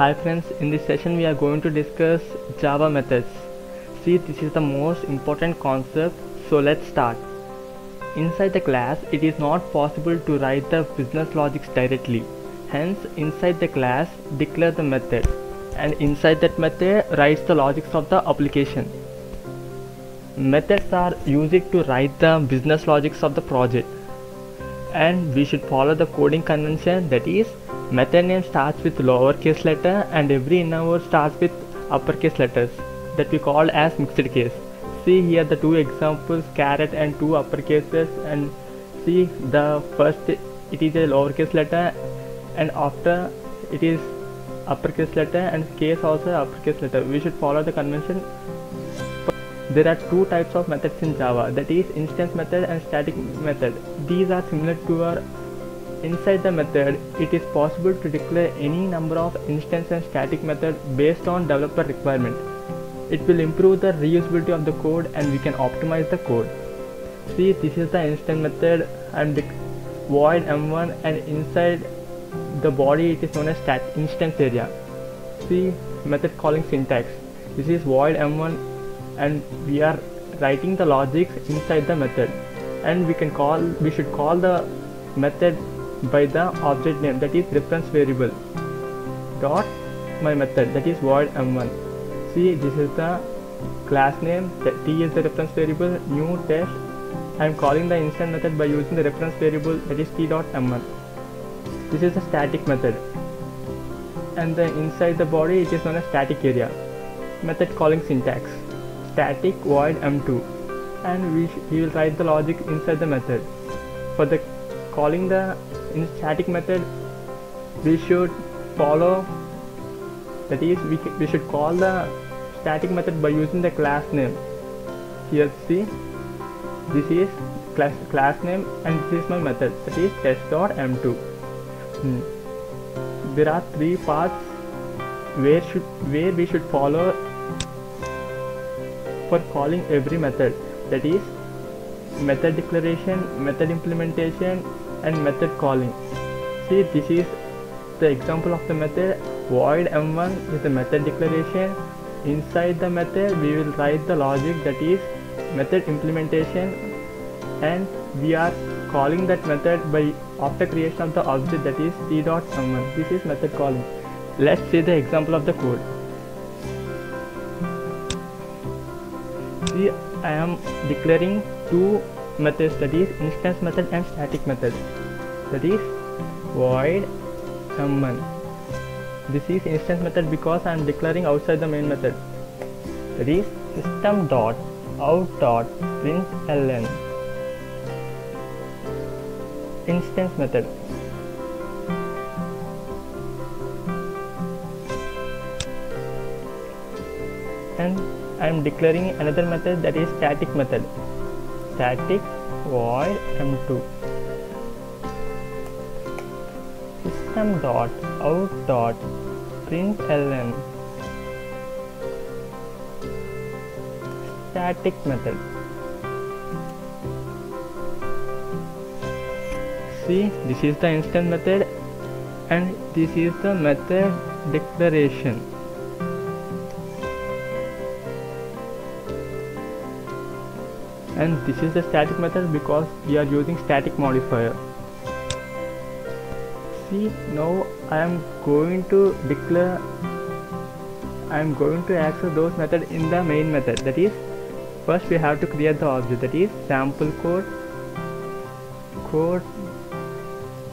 Hi friends, in this session we are going to discuss Java methods. See, this is the most important concept, so let's start. Inside the class, it is not possible to write the business logics directly. Hence, inside the class, declare the method, and inside that method writes the logics of the application. Methods are used to write the business logics of the project, and we should follow the coding convention, that is, method name starts with lowercase letter and every inner word starts with uppercase letters, that we call as mixed case. See here the two examples, caret and two uppercases, and see the first it is a lowercase letter and after it is uppercase letter and case also uppercase letter. We should follow the convention. There are two types of methods in Java, that is instance method and static method. These are similar to our inside the method. It is possible to declare any number of instance and static method based on developer requirement. It will improve the reusability of the code and we can optimize the code. See, this is the instance method and void m1, and inside the body it is known as instance area. See method calling syntax. This is void m1 and we are writing the logics inside the method, and we should call the method by the object name, that is reference variable dot my method, that is void m1. See, this is the class name, t is the reference variable, new test. I am calling the instance method by using the reference variable, that is t dot m1. This is the static method, and the inside the body it is known as static area. Method calling syntax, static void m2, and we will write the logic inside the method. For the calling the static method, we should follow, that is we should call the static method by using the class name. Here see, this is class name and this is my method, that is test.m2. There are three paths where we should follow for calling every method, that is method declaration, method implementation and method calling. See, this is the example of the method. Void m1 is the method declaration. Inside the method we will write the logic, that is method implementation, and we are calling that method by after creation of the object, that is t.m1. This is method calling. Let's see the example of the code. See, I am declaring two methods, that is instance method and static method, that is void m1. This is instance method because I am declaring outside the main method, that is system.out.println. Instance method. And I am declaring another method, that is static method, static void m2, system.out.println static method. See, this is the instance method and this is the method declaration. And this is the static method because we are using static modifier. See, now I am going to access those methods in the main method, that is first we have to create the object, that is sample code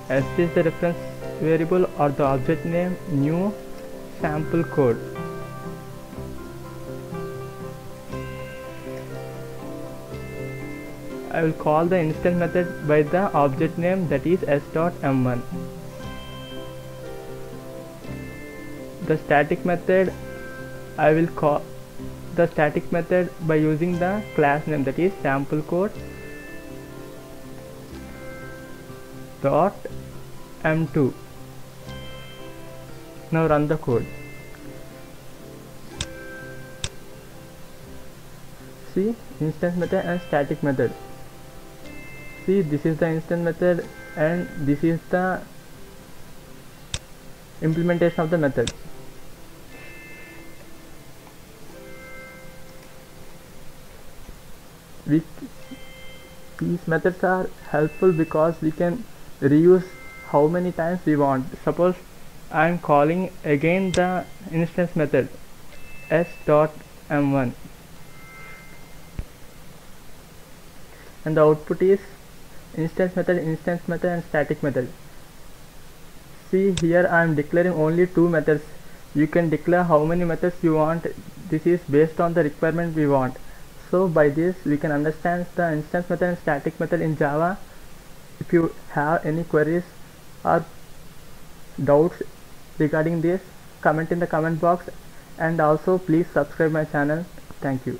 as is the reference variable or the object name, new sample code. I will call the instance method by the object name, that is s.m1. The static method, I will call the static method by using the class name, that is sample code dot m2. Now run the code. See, instance method and static method. See, this is the instance method and this is the implementation of the method. we these methods are helpful because we can reuse how many times we want. Suppose I am calling again the instance method s.m1 and the output is instance method, and static method. See, here I am declaring only two methods. You can declare how many methods you want. This is based on the requirement we want. So by this we can understand the instance method and static method in Java. If you have any queries or doubts regarding this, comment in the comment box, and also please subscribe my channel. Thank you.